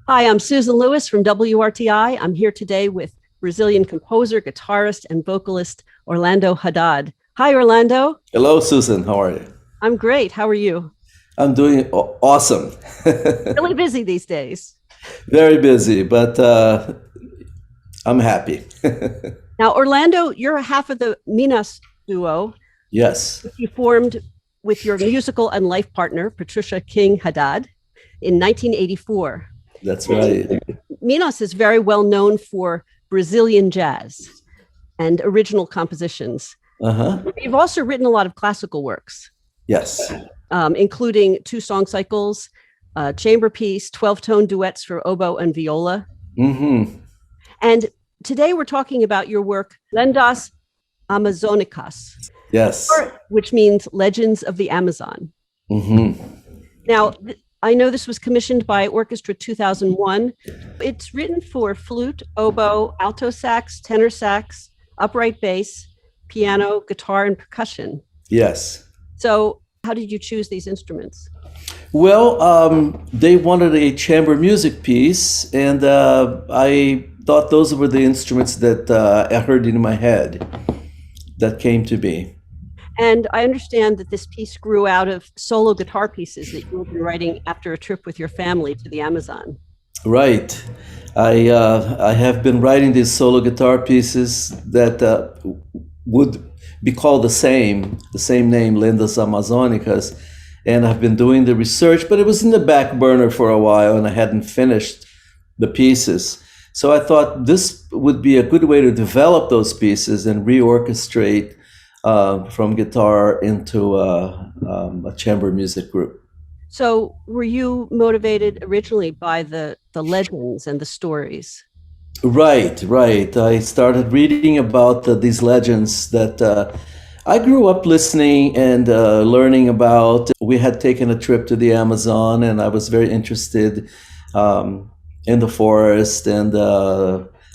Hi, I'm Susan Lewis from WRTI. I'm here today with Brazilian composer, guitarist, and vocalist Orlando Haddad. Hi, Orlando. Hello, Susan. How are you? I'm great. How are you? I'm doing awesome. Really busy these days. Very busy, but I'm happy. Now, Orlando, you're a half of the Minas duo, Yes, which you formed with your musical and life partner, Patricia King Haddad, in 1984. that's And right. Minas is very well known for Brazilian jazz and original compositions. Uh-huh. You've also written a lot of classical works, Yes. including two song cycles, chamber piece, 12-tone duets for oboe and viola. Mm-hmm. And today we're talking about your work, Lendas Amazonicas, Yes. which means Legends of the Amazon. Mm-hmm. Now, I know this was commissioned by Orchestra 2001. It's written for flute, oboe, alto sax, tenor sax, upright bass, piano, guitar, and percussion. Yes. So, how did you choose these instruments? Well, they wanted a chamber music piece, and I thought those were the instruments that I heard in my head that came to be. And I understand that this piece grew out of solo guitar pieces that you will be writing after a trip with your family to the Amazon. Right. I have been writing these solo guitar pieces that would be called the same name, Lendas Amazonicas, and I've been doing the research, but it was in the back burner for a while, and I hadn't finished the pieces. So I thought this would be a good way to develop those pieces and reorchestrate from guitar into a chamber music group. So, were you motivated originally by the legends and the stories? Right, right. I started reading about these legends that I grew up listening and learning about. We had taken a trip to the Amazon, and I was very interested in the forest. And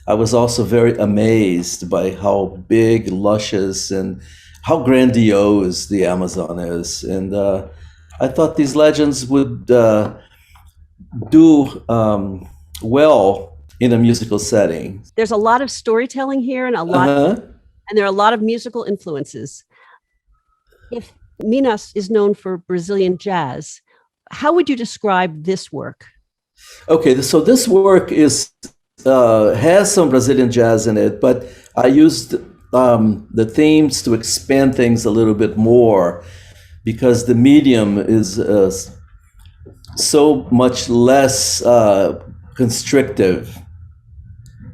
I was also very amazed by how big, luscious, and how grandiose the Amazon is. And I thought these legends would do well in a musical setting. There's a lot of storytelling here Uh-huh. and there are a lot of musical influences. If Minas is known for Brazilian jazz, how would you describe this work? Okay, so this work is has some Brazilian jazz in it, but I used the themes to expand things a little bit more because the medium is so much less constrictive.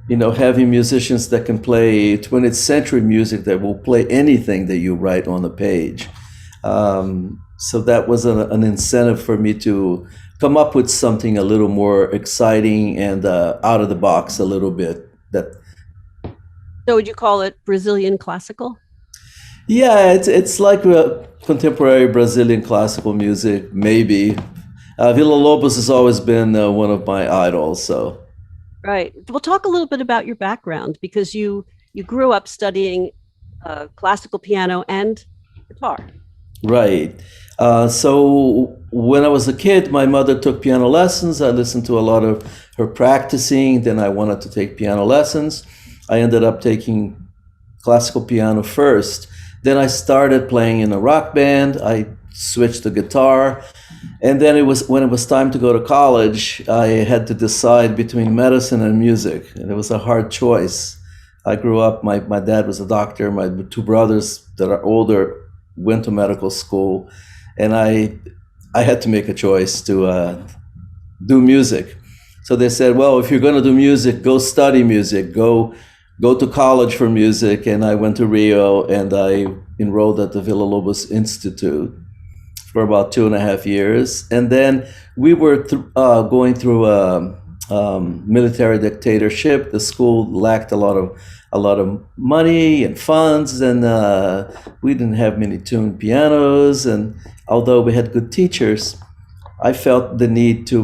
You know, having musicians that can play 20th century music that will play anything that you write on the page. So that was an incentive for me to come up with something a little more exciting and out of the box a little bit. That So, would you call it Brazilian classical? Yeah, it's like contemporary Brazilian classical music, maybe. Villa-Lobos has always been one of my idols, so. Right. We'll talk a little bit about your background because you grew up studying classical piano and guitar. Right. So when I was a kid, my mother took piano lessons. I listened to a lot of her practicing. Then I wanted to take piano lessons. I ended up taking classical piano first. Then I started playing in a rock band. I switched to guitar. And then when it was time to go to college, I had to decide between medicine and music. And it was a hard choice. I grew up, my dad was a doctor. My two brothers that are older went to medical school. And I had to make a choice to do music. So they said, well, if you're going to do music, go study music, go to college for music. And I went to Rio and I enrolled at the Villa-Lobos Institute for about 2.5 years. And then we were going through a military dictatorship. The school lacked a lot of money and funds, and we didn't have many tuned pianos. And although we had good teachers, I felt the need to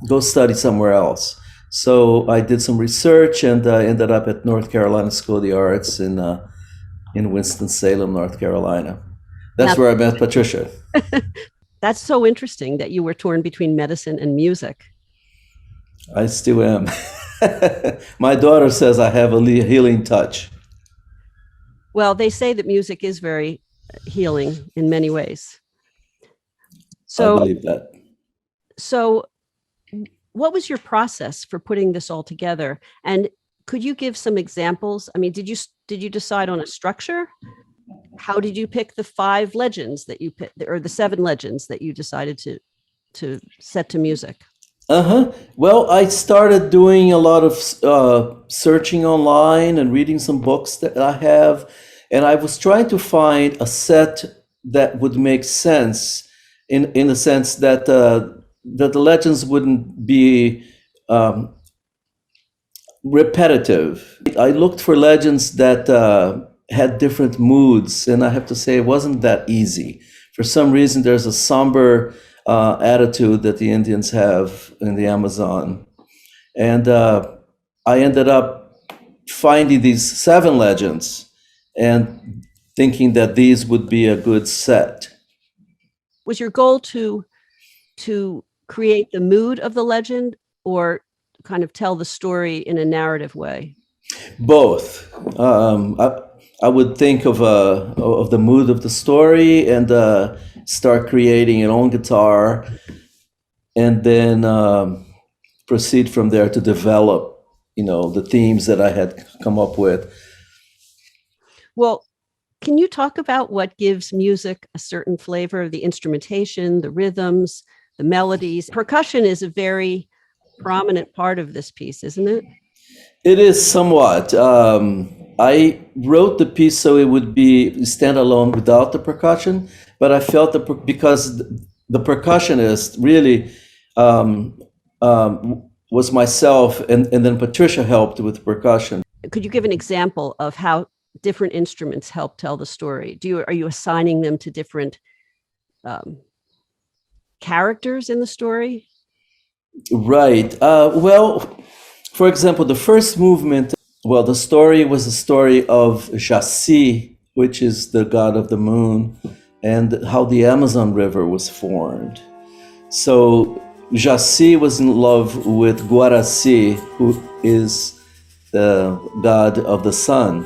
go study somewhere else. So I did some research and ended up at North Carolina School of the Arts in Winston-Salem, North Carolina. That's Now, where I met Patricia. that's so interesting that you were torn between medicine and music. I still am. My daughter says I have a healing touch. Well, they say that music is very healing in many ways. I So, believe that. so what was your process for putting this all together? And could you give some examples? I mean, did you decide on a structure? How did you pick the 5 legends that you picked, or the 7 legends that you decided to set to music? Uh-huh. Well, I started doing a lot of searching online and reading some books that I have, and I was trying to find a set that would make sense in the sense that that the legends wouldn't be repetitive. I looked for legends that had different moods, and I have to say it wasn't that easy. For some reason, there's a somber attitude that the Indians have in the Amazon. And I ended up finding these 7 legends and thinking that these would be a good set. Was your goal to create the mood of the legend, or kind of tell the story in a narrative way? Both. I would think of the mood of the story and start creating an own guitar, and then proceed from there to develop, the themes that I had come up with. Well, can you talk about what gives music a certain flavor? The instrumentation, the rhythms, the melodies. Percussion is a very prominent part of this piece, isn't it? It is somewhat. I wrote the piece so it would be standalone without the percussion, but I felt that because the percussionist really was myself, and then Patricia helped with percussion. Could you give an example of how different instruments help tell the story? Are you assigning them to different characters in the story? Right. Well, for example, the first movement, well, the story was a story of Jaci, which is the god of the moon, and how the Amazon River was formed. So Jaci was in love with Guaraci, who is the god of the sun.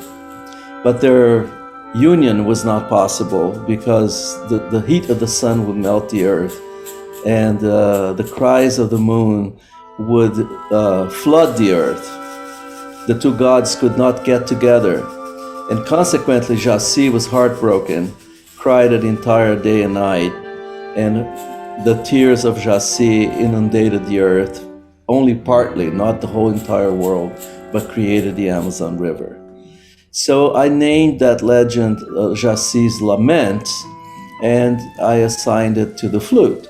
But their union was not possible because the heat of the sun would melt the earth, and the cries of the moon would flood the earth. The 2 gods could not get together, and consequently Jaci was heartbroken, cried an entire day and night, and the tears of Jaci inundated the earth, only partly, not the whole entire world, but created the Amazon River. So I named that legend Jaci's Lament, and I assigned it to the flute.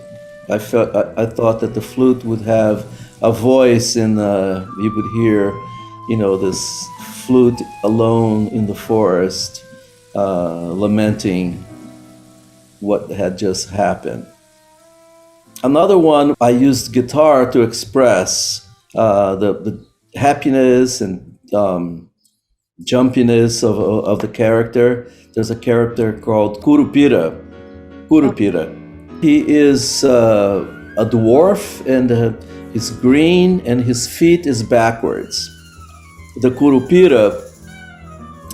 I thought that the flute would have a voice, and you would hear, this flute alone in the forest, lamenting what had just happened. Another one, I used guitar to express the happiness and jumpiness of the character. There's a character called Kurupira. He is a dwarf, and he's green, and his feet is backwards. The Kurupira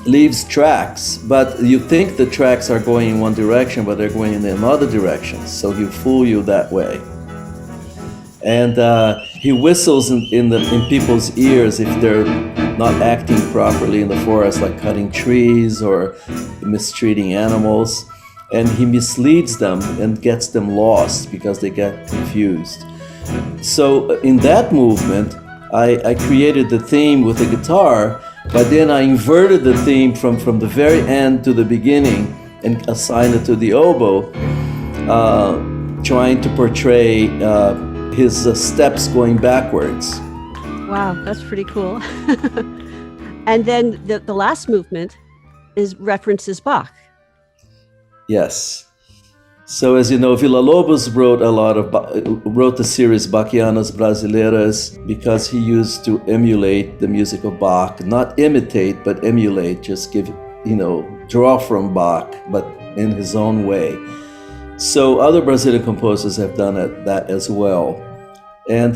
leaves tracks, but you think the tracks are going in one direction, but they're going in another direction. So he'll fool you that way. And he whistles in people's ears if they're not acting properly in the forest, like cutting trees or mistreating animals. And he misleads them and gets them lost because they get confused. So in that movement, I created the theme with the guitar, but then I inverted the theme from the very end to the beginning and assigned it to the oboe, trying to portray his steps going backwards. Wow, that's pretty cool. And then the last movement references Bach. Yes. So as you know, Villa-Lobos wrote the series Bachianas Brasileiras because he used to emulate the music of Bach, not imitate, but emulate, just draw from Bach, but in his own way. So other Brazilian composers have done that as well. And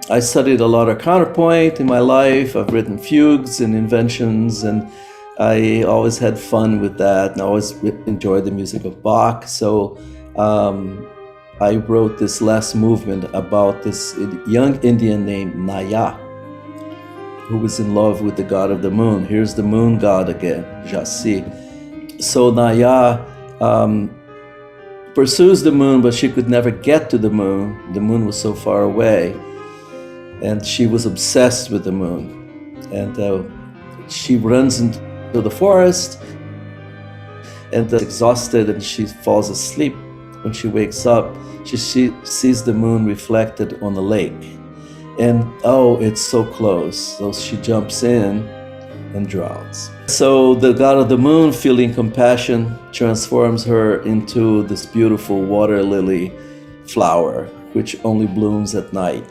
I studied a lot of counterpoint in my life. I've written fugues and inventions, and I always had fun with that, and I always enjoyed the music of Bach. So I wrote this last movement about this young Indian named Naya, who was in love with the god of the moon. Here's the moon god again, Jasi. So Naya pursues the moon, but she could never get to the moon. The moon was so far away, and she was obsessed with the moon. And she runs into the forest and exhausted, and she falls asleep. When she wakes up, she sees the moon reflected on the lake, and oh, it's so close. So she jumps in and drowns. So the god of the moon, feeling compassion, transforms her into this beautiful water lily flower, which only blooms at night.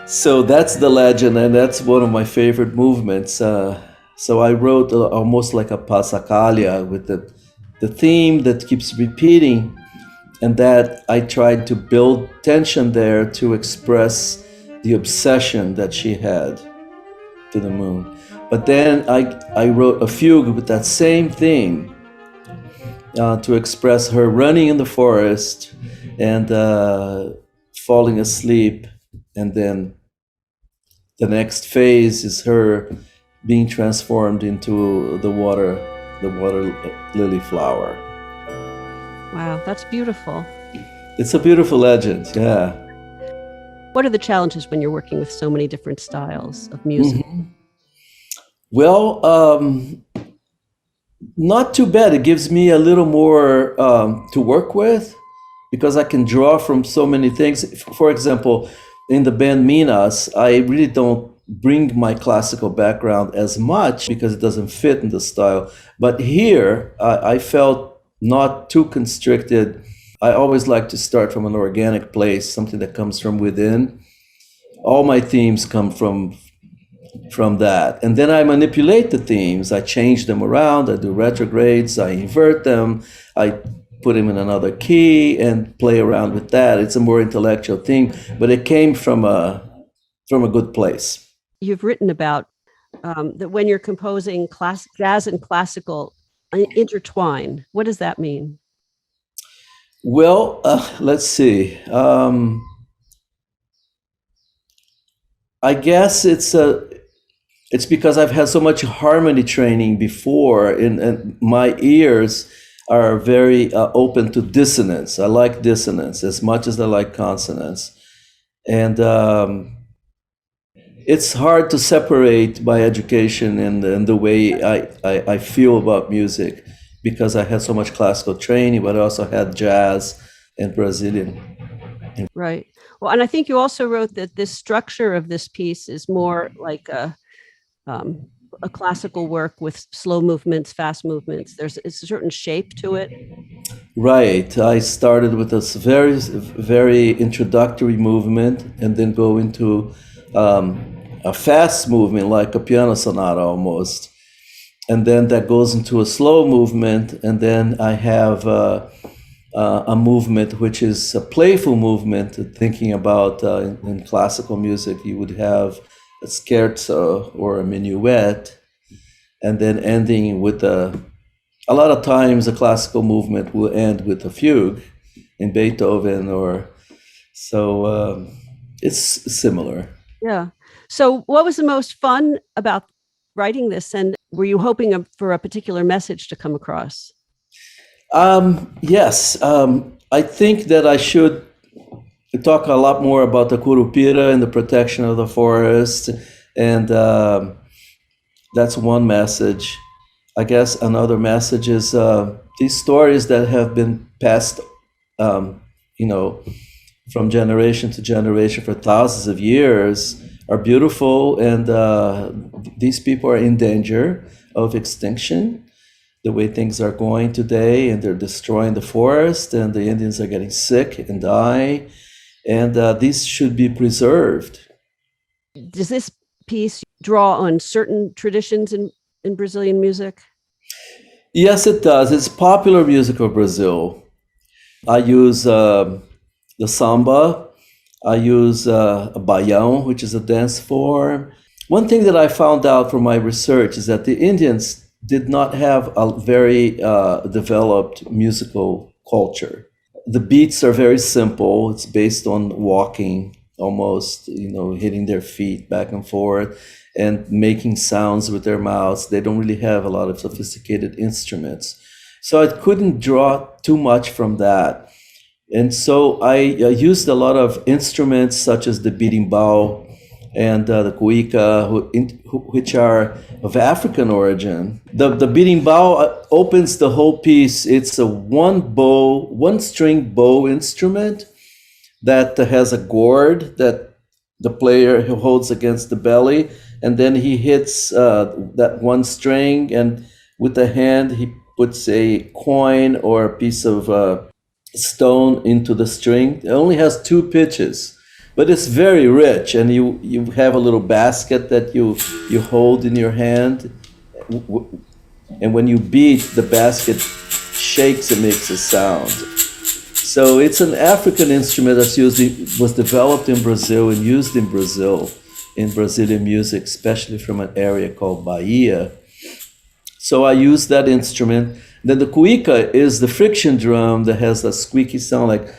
So that's the legend, and that's one of my favorite movements. So I wrote almost like a passacaglia with the theme that keeps repeating, and that I tried to build tension there to express the obsession that she had to the moon. But then I wrote a fugue with that same theme to express her running in the forest and falling asleep, and then the next phase is her being transformed into the water lily flower. Wow, that's beautiful. It's a beautiful legend, yeah. What are the challenges when you're working with so many different styles of music? Well, not too bad. It gives me a little more to work with, because I can draw from so many things. For example, in the band Minas, I really don't bring my classical background as much because it doesn't fit in the style. But here, I felt not too constricted. I always like to start from an organic place, something that comes from within. All my themes come from that. And then I manipulate the themes. I change them around. I do retrogrades. I invert them. I put them in another key and play around with that. It's a more intellectual thing, but it came from a good place. You've written about that when you're composing jazz and classical intertwine. What does that mean? Well, let's see. I guess it's because I've had so much harmony training before, and my ears are very open to dissonance. I like dissonance as much as I like consonance. And it's hard to separate my education and the way I feel about music, because I had so much classical training, but I also had jazz and Brazilian. Right. Well, and I think you also wrote that this structure of this piece is more like a classical work with slow movements, fast movements. There's a certain shape to it. Right. I started with this very, very introductory movement, and then go into a fast movement, like a piano sonata almost. And then that goes into a slow movement, and then I have a movement which is a playful movement. Thinking about in classical music, you would have a scherzo or a minuet, and then ending with a lot of times a classical movement will end with a fugue in Beethoven, or so it's similar. Yeah. So what was the most fun about writing this, and were you hoping for a particular message to come across? Yes, I think that I should talk a lot more about the Kurupira and the protection of the forest, and that's one message. I guess another message is these stories that have been passed, from generation to generation for thousands of years are beautiful, and these people are in danger of extinction. The way things are going today, and they're destroying the forest, and the Indians are getting sick and dying, and these should be preserved. Does this piece draw on certain traditions in Brazilian music? Yes, it does. It's popular music of Brazil. I use the samba, I use a bayan, which is a dance form. One thing that I found out from my research is that the Indians did not have a very developed musical culture. The beats are very simple. It's based on walking, almost, hitting their feet back and forth and making sounds with their mouths. They don't really have a lot of sophisticated instruments. So I couldn't draw too much from that. And so I used a lot of instruments such as the berimbau and the Koika, which are of African origin. The berimbau opens the whole piece. It's a one string bow instrument that has a gourd that the player holds against the belly, and then he hits that one string, and with the hand he puts a coin or a piece of stone into the string. It only has two pitches, but it's very rich, and you have a little basket that you hold in your hand, and when you beat, the basket shakes and makes a sound. So it's an African instrument was developed in Brazil and used in Brazil, in Brazilian music, especially from an area called Bahia. So I use that instrument. Then the cuica is the friction drum that has a squeaky sound, like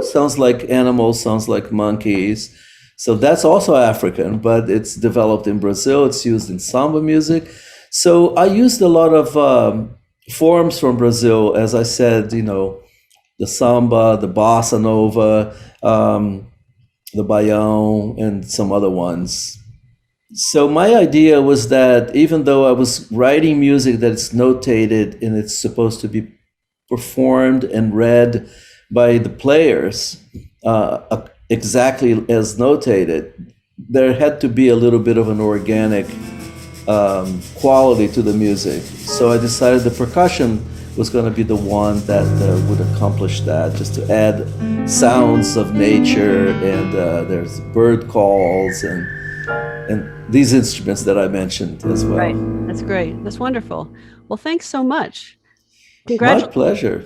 sounds like animals, sounds like monkeys. So that's also African, but it's developed in Brazil. It's used in samba music. So I used a lot of forms from Brazil, as I said, the samba, the bossa nova, the bayan, and some other ones. So my idea was that even though I was writing music that's notated and it's supposed to be performed and read by the players exactly as notated, there had to be a little bit of an organic quality to the music. So I decided the percussion was going to be the one that would accomplish that, just to add sounds of nature, and there's bird calls and these instruments that I mentioned as well. Right. That's great. That's wonderful. Well, thanks so much. My pleasure.